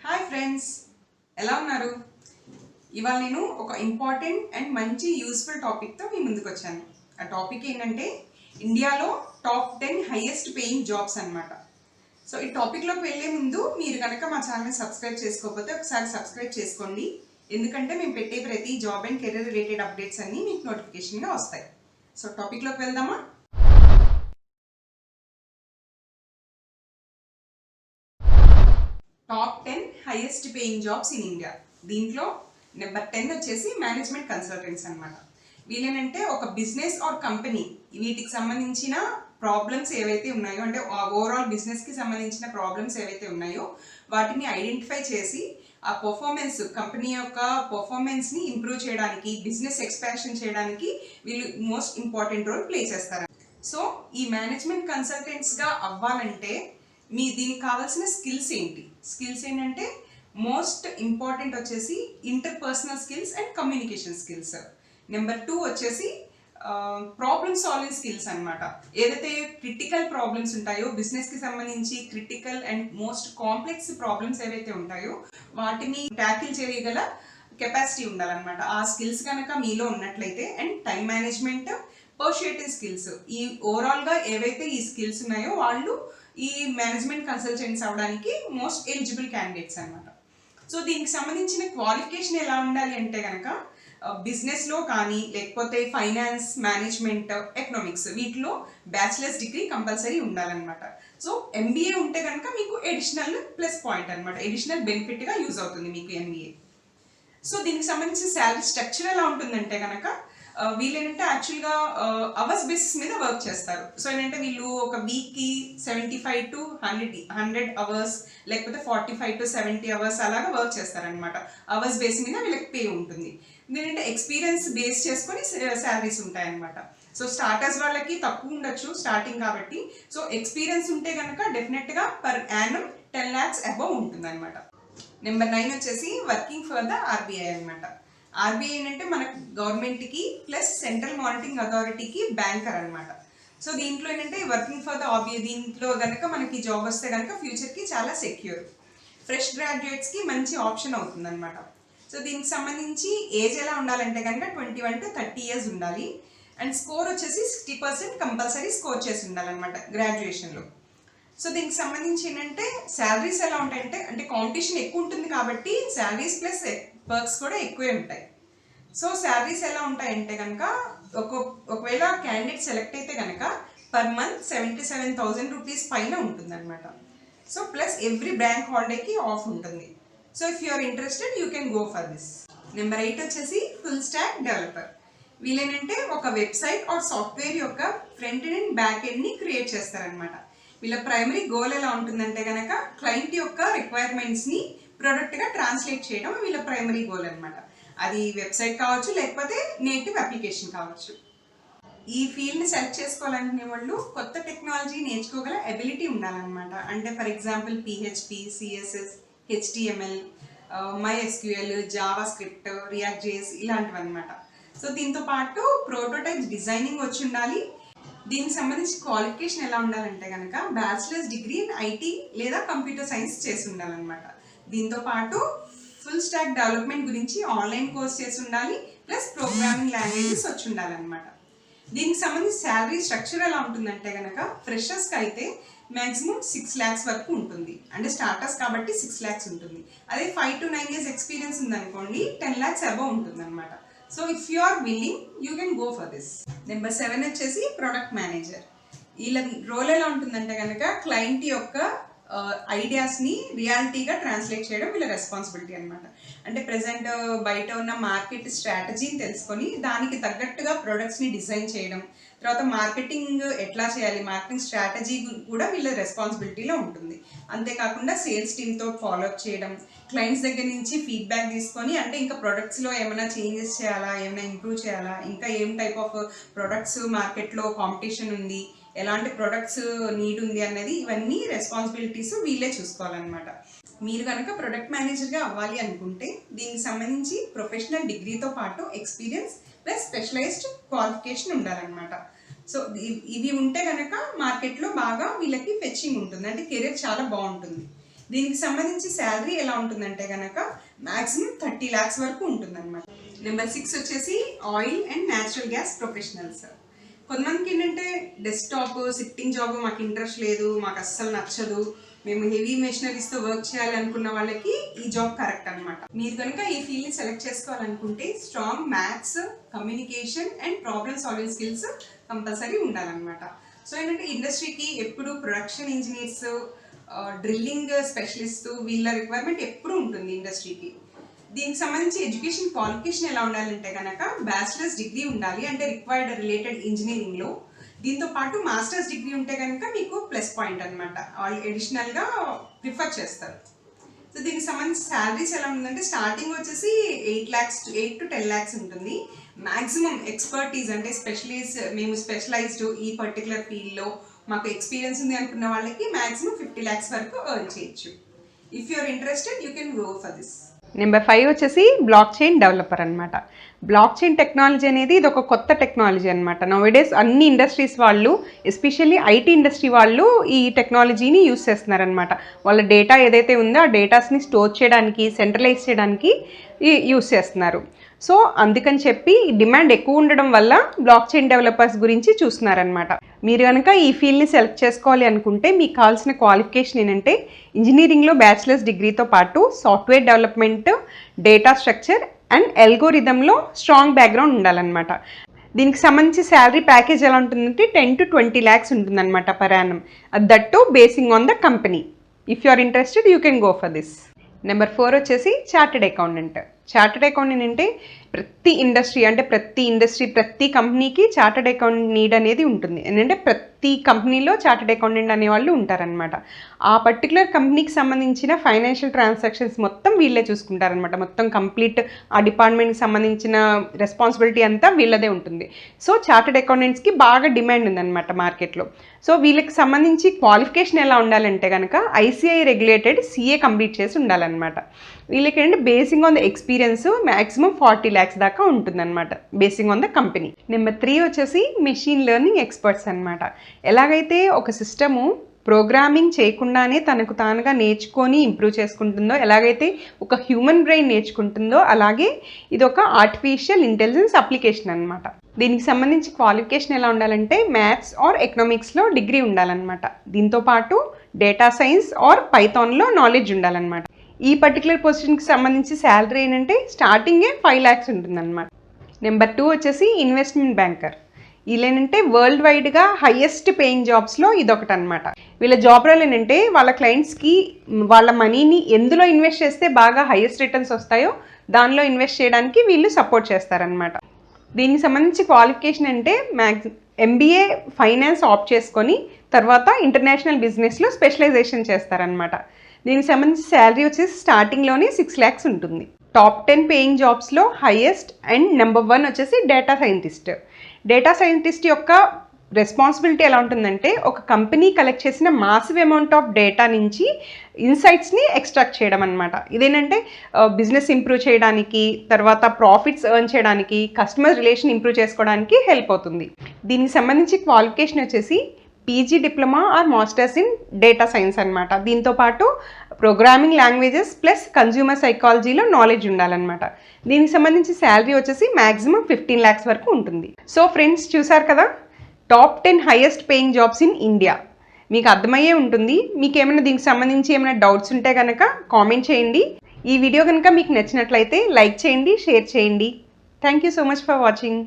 Hi friends, ఎలా ఉన్నారు? ఇవాళ నేను ఒక ఇంపార్టెంట్ అండ్ మంచి యూస్ఫుల్ టాపిక్తో మీ ముందుకు వచ్చాను. ఆ టాపిక్ ఏంటంటే ఇండియాలో టాప్ 10 హైయెస్ట్ పేయింగ్ జాబ్స్ అనమాట. సో ఈ టాపిక్లోకి వెళ్ళే ముందు మీరు కనుక మా ఛానల్ని సబ్స్క్రైబ్ చేసుకోకపోతే ఒకసారి సబ్స్క్రైబ్ చేసుకోండి. ఎందుకంటే మేము పెట్టే ప్రతి job and career related updates అన్నీ మీకు నోటిఫికేషన్గా వస్తాయి. సో టాపిక్లోకి వెళ్దామా? Top 10 highest paying jobs in India. దీంట్లో నెంబర్ 10 వచ్చేసి మేనేజ్మెంట్ కన్సల్టెంట్స్ అనమాట. వీళ్ళేనంటే ఒక బిజినెస్ ఆర్ కంపెనీ వీటికి సంబంధించిన ప్రాబ్లమ్స్ ఏవైతే ఉన్నాయో, అంటే ఓవరాల్ బిజినెస్కి సంబంధించిన ప్రాబ్లమ్స్ ఏవైతే ఉన్నాయో వాటిని ఐడెంటిఫై చేసి ఆ పర్ఫార్మెన్స్, కంపెనీ యొక్క పర్ఫార్మెన్స్ని ఇంప్రూవ్ చేయడానికి, బిజినెస్ ఎక్స్పాన్షన్ చేయడానికి వీళ్ళు మోస్ట్ ఇంపార్టెంట్ రోల్ ప్లే చేస్తారు. సో ఈ మేనేజ్మెంట్ కన్సల్టెంట్స్గా అవ్వాలంటే దీనికి కావాల్సిన స్కిల్స్ ఏంటంటే మోస్ట్ ఇంపార్టెంట్ వచ్చేసి interpersonal skills and communication skills. Number 2 వచ్చేసి ప్రాబ్లమ్ సాల్వింగ్ స్కిల్స్ అనమాట. ఏదైతే క్రిటికల్ ప్రాబ్లమ్స్ ఉంటాయో, బిజినెస్కి సంబంధించి critical and most complex problems ఏవైతే ఉంటాయో వాటిని ట్యాకిల్ చేయగల కెపాసిటీ ఉండాలన్నమాట. ఆ స్కిల్స్ కనుక మీలో ఉన్నట్లయితే, అండ్ టైం మేనేజ్మెంట్, పర్సుయేటివ్ స్కిల్స్, ఈ ఓవరాల్గా ఏవైతే ఈ స్కిల్స్ ఉన్నాయో వాళ్ళు ఈ మేనేజ్మెంట్ కన్సల్టెంట్స్ అవ్వడానికి మోస్ట్ ఎలిజిబుల్ క్యాండిడేట్స్ అనమాట. సో దీనికి సంబంధించిన క్వాలిఫికేషన్ ఎలా ఉండాలి అంటే కనుక బిజినెస్లో కానీ, లేకపోతే ఫైనాన్స్, మేనేజ్మెంట్, ఎకనామిక్స్ వీటిలో బ్యాచిలర్స్ డిగ్రీ కంపల్సరీ ఉండాలన్నమాట. సో ఎంబీఏ ఉంటే కనుక మీకు ఎడిషనల్ ప్లస్ పాయింట్ అనమాట, ఎడిషనల్ బెనిఫిట్గా యూజ్ అవుతుంది మీకు ఎంబీఏ. సో దీనికి సంబంధించిన శాలరీ స్ట్రక్చర్ ఎలా ఉంటుందంటే కనుక వీళ్ళు ఏంటంటే యాక్చువల్గా అవర్స్ బేసిస్ మీద వర్క్ చేస్తారు. సో ఏంటంటే వీళ్ళు ఒక వీక్కి 75 to 100 అవర్స్, లేకపోతే 45 to 70 అవర్స్ అలాగా వర్క్ చేస్తారనమాట. అవర్స్ బేస్ మీద వీళ్ళకి పే ఉంటుంది. ఏంటంటే ఎక్స్పీరియన్స్ బేస్ చేసుకొని శాలరీస్ ఉంటాయన్నమాట. సో స్టార్టర్స్ వాళ్ళకి తక్కువ ఉండొచ్చు స్టార్టింగ్ కాబట్టి. సో ఎక్స్పీరియన్స్ ఉంటే కనుక డెఫినెట్గా పర్ యానం 10 lakhs అబవ్ ఉంటుంది అనమాట. నెంబర్ 9 వచ్చేసి వర్కింగ్ ఫర్ ద ఆర్బీఐ అనమాట. ఆర్బీఐ ఏంటంటే మనకు గవర్నమెంట్కి ప్లస్ సెంట్రల్ మానిటరింగ్ అథారిటీకి బ్యాంకర్ అనమాట. సో దీంట్లో ఏంటంటే వర్కింగ్ ఫర్ ద ఆర్బీఐ, దీంట్లో కనుక మనకి జాబ్ వస్తే కనుక ఫ్యూచర్కి చాలా సెక్యూర్, ఫ్రెష్ గ్రాడ్యుయేట్స్కి మంచి ఆప్షన్ అవుతుంది అనమాట. సో దీనికి సంబంధించి ఏజ్ ఎలా ఉండాలంటే కనుక 21 to 30 years ఉండాలి. అండ్ స్కోర్ వచ్చేసి 60% కంపల్సరీ స్కోర్ చేసి ఉండాలన్నమాట గ్రాడ్యుయేషన్లో. సో దీనికి సంబంధించి ఏంటంటే శాలరీస్ ఎలా ఉంటాయంటే, అంటే కాంపిటీషన్ ఎక్కువ ఉంటుంది కాబట్టి శాలరీస్ ప్లస్ పర్క్స్ కూడా ఎక్కువే ఉంటాయి. సో శాలరీస్ ఎలా ఉంటాయంటే కనుక ఒకవేళ క్యాండిడేట్ సెలెక్ట్ అయితే కనుక పర్ మంత్ 77,000 రూపీస్ పైన ఉంటుందన్నమాట. సో ప్లస్ ఎవ్రీ బ్యాంక్ హాలిడేకి ఆఫ్ ఉంటుంది. So if you are interested you can go for this. Number 8 వచ్చేసి ఫుల్ స్టాక్ డెవలపర్. వీళ్ళేంటంటే ఒక వెబ్సైట్ ఆర్ సాఫ్ట్వేర్ యొక్క ఫ్రంట్ ఎండ్ అండ్ బ్యాక్ ఎండ్ని క్రియేట్ చేస్తారనమాట. వీళ్ళ ప్రైమరీ గోల్ ఎలా ఉంటుందంటే కనుక క్లయింట్ యొక్క రిక్వైర్మెంట్స్ని ప్రోడక్ట్గా ట్రాన్స్లేట్ చేయడం వీళ్ళ ప్రైమరీ గోల్ అనమాట. అది వెబ్సైట్ కావచ్చు, లేకపోతే నేటివ్ అప్లికేషన్ కావచ్చు. ఈ ఫీల్డ్ని సెలెక్ట్ చేసుకోవాలనుకునే వాళ్ళు కొత్త టెక్నాలజీ నేర్చుకోగల ఎబిలిటీ ఉండాలన్నమాట. అంటే for example PHP, CSS, HTML, MySQL, Java script, react JS ఇలాంటివి అనమాట. సో దీంతో పాటు ప్రోటోటైప్స్ డిజైనింగ్ వచ్చి ఉండాలి. దీనికి సంబంధించి క్వాలిఫికేషన్ ఎలా ఉండాలంటే కనుక బ్యాచిలర్స్ డిగ్రీ ఇన్ ఐటీ లేదా కంప్యూటర్ సైన్స్ చేసి ఉండాలన్నమాట. దీంతో పాటు ఫుల్ స్టాక్ డెవలప్మెంట్ గురించి ఆన్లైన్ కోర్స్ చేసి ఉండాలి, ప్లస్ ప్రోగ్రామింగ్ లాంగ్వేజెస్ వచ్చి ఉండాలన్నమాట. దీనికి సంబంధించి శాలరీ స్ట్రక్చర్ ఎలా ఉంటుందంటే కనుక ఫ్రెషర్స్కి అయితే మ్యాక్సిమం 6 lakhs వరకు ఉంటుంది. అంటే స్టార్టర్స్ కాబట్టి 6 lakhs ఉంటుంది. అదే 5 to 9 years ఎక్స్పీరియన్స్ ఉందనుకోండి 10 lakhs అబవ్ ఉంటుంది అనమాట. So if you are willing you can go for this. Number 7 వచ్చేసి ప్రొడక్ట్ మేనేజర్. వీళ్ళ రోల్ ఎలా ఉంటుందంటే కనుక క్లయింట్ యొక్క ఐడియాస్ని రియాలిటీగా ట్రాన్స్లేట్ చేయడం వీళ్ళ రెస్పాన్సిబిలిటీ అనమాట. అంటే ప్రజెంట్ బయట ఉన్న మార్కెట్ స్ట్రాటజీని తెలుసుకొని దానికి తగ్గట్టుగా ప్రొడక్ట్స్ని డిజైన్ చేయడం, తర్వాత మార్కెటింగ్ ఎట్లా చేయాలి, మార్కెటింగ్ స్ట్రాటజీ కూడా వీళ్ళ రెస్పాన్సిబిలిటీలో ఉంటుంది. అంతేకాకుండా సేల్స్ టీమ్తో ఫాలోఅప్ చేయడం, క్లయింట్స్ దగ్గర నుంచి ఫీడ్బ్యాక్ తీసుకొని అంటే ఇంకా ప్రొడక్ట్స్లో ఏమైనా చేంజెస్ చేయాలా, ఏమైనా ఇంప్రూవ్ చేయాలా, ఇంకా ఏం టైప్ ఆఫ్ ప్రొడక్ట్స్ మార్కెట్లో కాంపిటీషన్ ఉంది, ఎలాంటి ప్రొడక్ట్స్ నీడ్ ఉంది అన్నది ఇవన్నీ రెస్పాన్సిబిలిటీస్ వీళ్ళే చూసుకోవాలన్నమాట. మీరు కనుక ప్రొడక్ట్ మేనేజర్గా అవ్వాలి అనుకుంటే దీనికి సంబంధించి ప్రొఫెషనల్ డిగ్రీతో పాటు ఎక్స్పీరియన్స్ ప్లస్ స్పెషలైజ్డ్ క్వాలిఫికేషన్ ఉండాలన్నమాట. సో ఇవి ఉంటే కనుక మార్కెట్లో బాగా వీళ్ళకి ఫెచ్చింగ్ ఉంటుంది, అంటే కెరీర్ చాలా బాగుంటుంది. దీనికి సంబంధించి శాలరీ ఎలా ఉంటుందంటే కనుక మ్యాక్సిమం 30 lakhs వరకు ఉంటుందన్నమాట. నెంబర్ 6 వచ్చేసి oil and natural gas professionals. కొంతమందికి ఏంటంటే డెస్క్టాప్ సిట్టింగ్ జాబ్ మాకు ఇంట్రెస్ట్ లేదు, మాకు అస్సలు నచ్చదు, మేము హెవీ మెషినరీస్తో వర్క్ చేయాలి అనుకున్న వాళ్ళకి ఈ జాబ్ కరెక్ట్ అనమాట. మీరు కనుక ఈ ఫీల్డ్ని సెలెక్ట్ చేసుకోవాలనుకుంటే strong maths, communication and problem solving skills compulsory ఉండాలన్నమాట. సో ఏంటంటే ఇండస్ట్రీకి ఎప్పుడు ప్రొడక్షన్ ఇంజనీర్స్, డ్రిల్లింగ్ స్పెషలిస్ట్ వీళ్ళ రిక్వైర్మెంట్ ఎప్పుడు ఉంటుంది ఇండస్ట్రీకి. దీనికి సంబంధించి ఎడ్యుకేషన్ క్వాలిఫికేషన్ ఎలా ఉండాలంటే కనుక బ్యాచిలర్స్ డిగ్రీ ఉండాలి, అంటే రిక్వైర్డ్ రిలేటెడ్ ఇంజనీరింగ్లో. దీంతో పాటు మాస్టర్స్ డిగ్రీ ఉంటే కనుక మీకు ప్లస్ పాయింట్ అనమాట, వాళ్ళు అడిషనల్గా ప్రిఫర్ చేస్తారు. సో దీనికి సంబంధించి శాలరీస్ ఎలా ఉంటుందంటే స్టార్టింగ్ వచ్చేసి 8 to 10 lakhs ఉంటుంది. మ్యాక్సిమం ఎక్స్పర్టీస్ అంటే మేము స్పెషలైజ్డ్ ఈ పర్టికులర్ ఫీల్డ్లో మాకు ఎక్స్పీరియన్స్ ఉంది అనుకున్న వాళ్ళకి మ్యాక్సిమం 50 lakhs వరకు ఎర్న్ చేయొచ్చు. If you're interested you can go for this. Number 5 వచ్చేసి బ్లాక్ చైన్ డెవలపర్ అనమాట. బ్లాక్ చైన్ టెక్నాలజీ అనేది ఇది ఒక కొత్త టెక్నాలజీ అనమాట. నౌడేస్ అన్ని ఇండస్ట్రీస్ వాళ్ళు, ఎస్పెషల్లీ ఐటీ ఇండస్ట్రీ వాళ్ళు ఈ టెక్నాలజీని యూస్ చేస్తున్నారనమాట. వాళ్ళ డేటా ఏదైతే ఉందో ఆ డేటాస్ని స్టోర్ చేయడానికి, సెంట్రలైజ్ చేయడానికి యూస్ చేస్తున్నారు. సో అందుకని చెప్పి డిమాండ్ ఎక్కువ ఉండడం వల్ల బ్లాక్ చైన్ డెవలపర్స్ గురించి చూస్తున్నారనమాట. మీరు కనుక ఈ ఫీల్డ్ని సెలెక్ట్ చేసుకోవాలి అనుకుంటే మీకు కావాల్సిన క్వాలిఫికేషన్ ఏంటంటే ఇంజనీరింగ్లో బ్యాచిలర్స్ డిగ్రీతో పాటు software development, data structure and ఎల్గోరిథంలో స్ట్రాంగ్ బ్యాక్గ్రౌండ్ ఉండాలన్నమాట. దీనికి సంబంధించి శాలరీ ప్యాకేజ్ ఎలా ఉంటుందంటే 10 to 20 lakhs ఉంటుందన్నమాట per annum. That to basing on the company. If you are interested you can go for this. Number 4 వచ్చేసి చార్టెడ్ అకౌంటెంట్. చార్టెడ్ అకౌంటెంట్ అంటే ప్రతి కంపెనీకి చార్టెడ్ అకౌంటెంట్ నీడ్ అనేది ఉంటుంది. ఏంటంటే ప్రతి కంపెనీలో చార్టెడ్ అకౌంటెంట్ అనేవాళ్ళు ఉంటారనమాట. ఆ పర్టికులర్ కంపెనీకి సంబంధించిన ఫైనాన్షియల్ ట్రాన్సాక్షన్స్ మొత్తం వీళ్ళే చూసుకుంటారనమాట. మొత్తం కంప్లీట్ ఆ డిపార్ట్మెంట్కి సంబంధించిన రెస్పాన్సిబిలిటీ అంతా వీళ్ళదే ఉంటుంది. సో చార్టెడ్ అకౌంటెంట్స్కి బాగా డిమాండ్ ఉందన్నమాట మార్కెట్లో. సో వీళ్ళకి సంబంధించి క్వాలిఫికేషన్ ఎలా ఉండాలంటే కనుక ICAI రెగ్యులేటెడ్ CA కంప్లీట్ చేసి ఉండాలన్నమాట. వీళ్ళకి ఏంటంటే basing on the experience maximum 40 lakhs దాకా ఉంటుందన్నమాట basing on the company. Number 3 వచ్చేసి మెషిన్ లెర్నింగ్ ఎక్స్పర్ట్స్ అనమాట. ఎలాగైతే ఒక సిస్టము ప్రోగ్రామింగ్ చేయకుండానే తనకు తానుగా నేర్చుకొని ఇంప్రూవ్ చేసుకుంటుందో, ఎలాగైతే ఒక హ్యూమన్ బ్రెయిన్ నేర్చుకుంటుందో, అలాగే ఇది ఒక ఆర్టిఫిషియల్ ఇంటెలిజెన్స్ అప్లికేషన్ అనమాట. దీనికి సంబంధించి క్వాలిఫికేషన్ ఎలా ఉండాలంటే మ్యాథ్స్ ఆర్ ఎకనామిక్స్లో డిగ్రీ ఉండాలన్నమాట. దీంతోపాటు డేటా సైన్స్ ఆర్ పైథాన్లో నాలెడ్జ్ ఉండాలన్నమాట. ఈ పర్టికులర్ పొజిషన్కి సంబంధించి శాలరీ ఏంటంటే స్టార్టింగే 5 lakhs ఉంటుందన్నమాట. నెంబర్ 2 వచ్చేసి ఇన్వెస్ట్మెంట్ బ్యాంకర్. వీళ్ళేంటంటే వరల్డ్ వైడ్గా హైయెస్ట్ పేయింగ్ జాబ్స్లో ఇదొకటి అనమాట. వీళ్ళ జాబ్ రోల్ ఏంటంటే వాళ్ళ క్లయింట్స్కి వాళ్ళ మనీని ఎందులో ఇన్వెస్ట్ చేస్తే బాగా హైయెస్ట్ రిటర్న్స్ వస్తాయో దానిలో ఇన్వెస్ట్ చేయడానికి వీళ్ళు సపోర్ట్ చేస్తారనమాట. దీనికి సంబంధించి క్వాలిఫికేషన్ అంటే MBA ఫైనాన్స్ ఆప్ట్ చేసుకొని తర్వాత ఇంటర్నేషనల్ బిజినెస్లో స్పెషలైజేషన్ చేస్తారనమాట. దీనికి సంబంధించి శాలరీ వచ్చేసి స్టార్టింగ్లోనే 6 lakhs ఉంటుంది. టాప్ 10 పేయింగ్ జాబ్స్లో హైయెస్ట్ అండ్ నెంబర్ 1 వచ్చేసి డేటా సైంటిస్ట్. డేటా సైంటిస్ట్ యొక్క రెస్పాన్సిబిలిటీ ఎలా ఉంటుందంటే ఒక కంపెనీ కలెక్ట్ చేసిన మాసివ్ అమౌంట్ ఆఫ్ డేటా నుంచి ఇన్సైట్స్ని ఎక్స్ట్రాక్ట్ చేయడం అనమాట. ఇదేంటంటే బిజినెస్ ఇంప్రూవ్ చేయడానికి, తర్వాత ప్రాఫిట్స్ ఎర్న్ చేయడానికి, కస్టమర్ రిలేషన్ ఇంప్రూవ్ చేసుకోవడానికి హెల్ప్ అవుతుంది. దీనికి సంబంధించి క్వాలిఫికేషన్ వచ్చేసి PG diploma or masters in data science అనమాట. దీంతోపాటు ప్రోగ్రామింగ్ లాంగ్వేజెస్ ప్లస్ కన్జ్యూమర్ సైకాలజీలో నాలెడ్జ్ ఉండాలన్నమాట. దీనికి సంబంధించి శాలరీ వచ్చేసి మ్యాక్సిమం 15 lakhs వరకు ఉంటుంది. సో ఫ్రెండ్స్ చూసారు కదా, top 10 highest paying jobs in India. మీకు అర్థమయ్యే ఉంటుంది. మీకు ఏమైనా దీనికి సంబంధించి ఏమైనా డౌట్స్ ఉంటే కనుక కామెంట్ చేయండి. ఈ వీడియో కనుక మీకు నచ్చినట్లయితే లైక్ చేయండి, షేర్ చేయండి. Thank you so much for watching.